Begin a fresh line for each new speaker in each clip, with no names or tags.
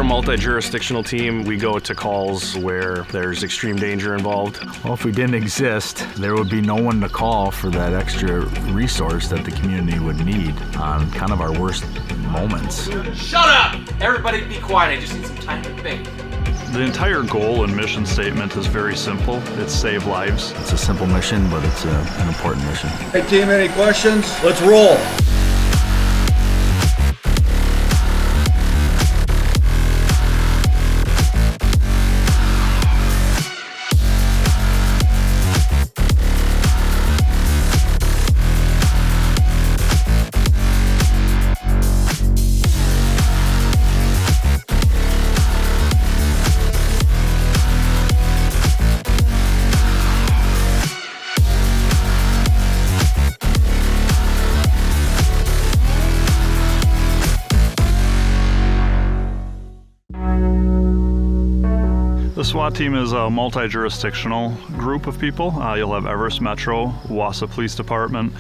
a multi-jurisdictional team. We go to calls where there's extreme danger involved.
Well, if we didn't exist, there would be no one to call for that extra resource that the community would need on kind of our worst moments.
Shut up! Everybody be quiet, I just need some time to think.
The entire goal and mission statement is very simple. It's save lives.
It's a simple mission, but it's an important mission.
Hey team, any questions? Let's roll.
The SWAT team is a multi-jurisdictional group of people. You'll have Everest Metro, Wausau Police Department,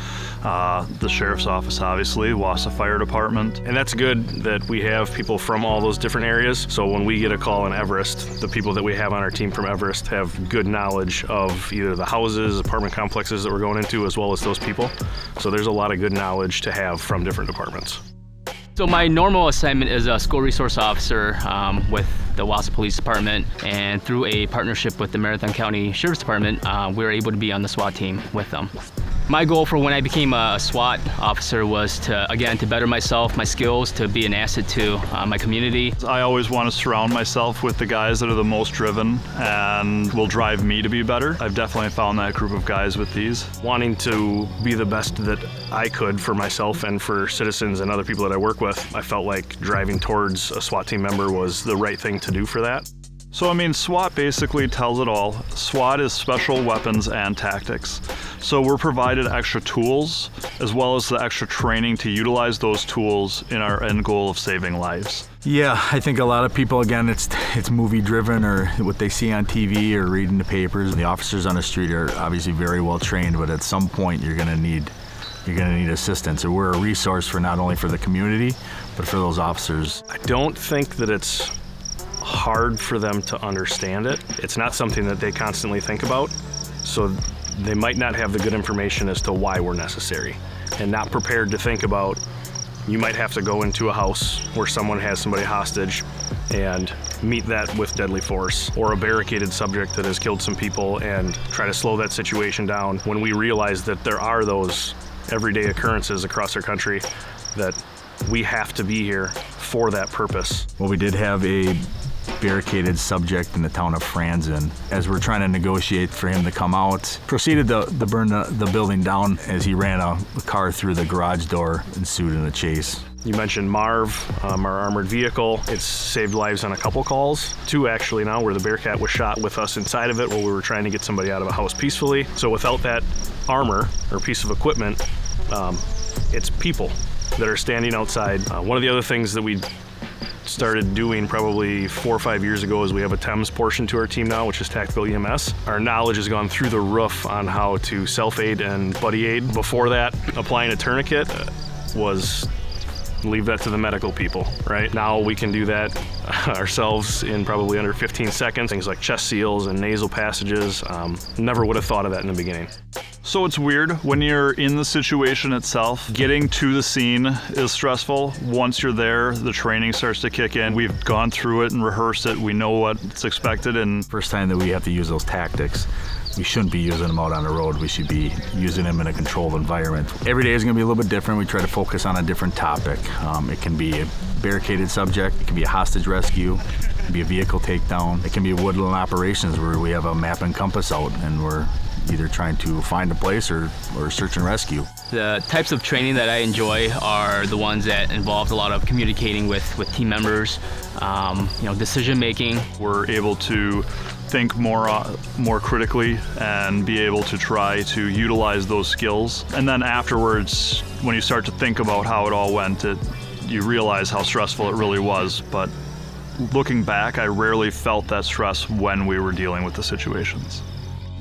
the Sheriff's Office, obviously, Wausau Fire Department.
And that's good that we have people from all those different areas. So when we get a call in Everest, the people that we have on our team from Everest have good knowledge of either the houses, apartment complexes that we're going into, as well as those people. So there's a lot of good knowledge to have from different departments.
So my normal assignment is a school resource officer with the Wausau Police Department, and through a partnership with the Marathon County Sheriff's Department, we were able to be on the SWAT team with them. My goal for when I became a SWAT officer was to better myself, my skills, to be an asset to my community.
I always want to surround myself with the guys that are the most driven and will drive me to be better. I've definitely found that group of guys with these.
Wanting to be the best that I could for myself and for citizens and other people that I work with, I felt like driving towards a SWAT team member was the right thing to do for that.
So I mean, SWAT basically tells it all. SWAT is special weapons and tactics. So we're provided extra tools as well as the extra training to utilize those tools in our end goal of saving lives.
Yeah, I think a lot of people, again, it's movie driven or what they see on TV or reading the papers. The officers on the street are obviously very well trained, but at some point you're gonna need assistance, or we're a resource for not only for the community, but for those officers.
I don't think that it's hard for them to understand it. It's not something that they constantly think about, so they might not have the good information as to why we're necessary, and not prepared to think about you might have to go into a house where someone has somebody hostage and meet that with deadly force, or a barricaded subject that has killed some people, and try to slow that situation down when we realize that there are those everyday occurrences across our country that we have to be here for that purpose.
Well, we did have a barricaded subject in the town of Franzen. As we're trying to negotiate for him to come out, proceeded to burn the building down as he ran a car through the garage door, ensued in a chase.
You mentioned Marv, our armored vehicle. It's saved lives on a couple calls, 2 actually now, where the Bearcat was shot with us inside of it while we were trying to get somebody out of a house peacefully. So without that armor or piece of equipment, it's people that are standing outside. One of the other things that we started doing probably 4 or 5 years ago is we have a Thames portion to our team now, which is tactical EMS. Our knowledge has gone through the roof on how to self-aid and buddy aid. Before that, applying a tourniquet was leave that to the medical people, right? Now we can do that ourselves in probably under 15 seconds. Things like chest seals and nasal passages. Never would have thought of that in the beginning.
So it's weird when you're in the situation itself. Getting to the scene is stressful. Once you're there, the training starts to kick in. We've gone through it and rehearsed it. We know what's expected. And
first time that we have to use those tactics, we shouldn't be using them out on the road. We should be using them in a controlled environment. Every day is going to be a little bit different. We try to focus on a different topic. It can be a barricaded subject. It can be a hostage rescue. It can be a vehicle takedown. It can be woodland operations where we have a map and compass out and we're either trying to find a place or search and rescue.
The types of training that I enjoy are the ones that involve a lot of communicating with team members, decision making.
We're able to think more critically and be able to try to utilize those skills. And then afterwards, when you start to think about how it all went, you realize how stressful it really was. But looking back, I rarely felt that stress when we were dealing with the situations.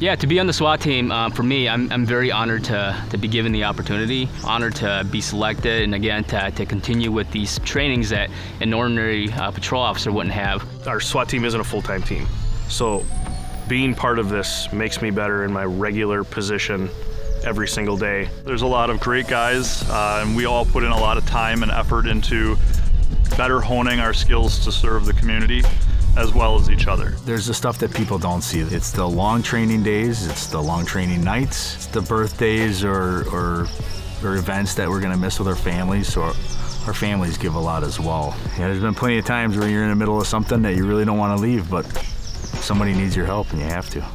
Yeah, to be on the SWAT team, for me, I'm very honored to be given the opportunity, honored to be selected, and again, to continue with these trainings that an ordinary patrol officer wouldn't have.
Our SWAT team isn't a full-time team, so being part of this makes me better in my regular position every single day.
There's a lot of great guys, and we all put in a lot of time and effort into better honing our skills to serve the community as well as each other.
There's the stuff that people don't see. It's the long training days, it's the long training nights, it's the birthdays or events that we're gonna miss with our families, so our families give a lot as well. Yeah, there's been plenty of times where you're in the middle of something that you really don't wanna leave, but somebody needs your help and you have to.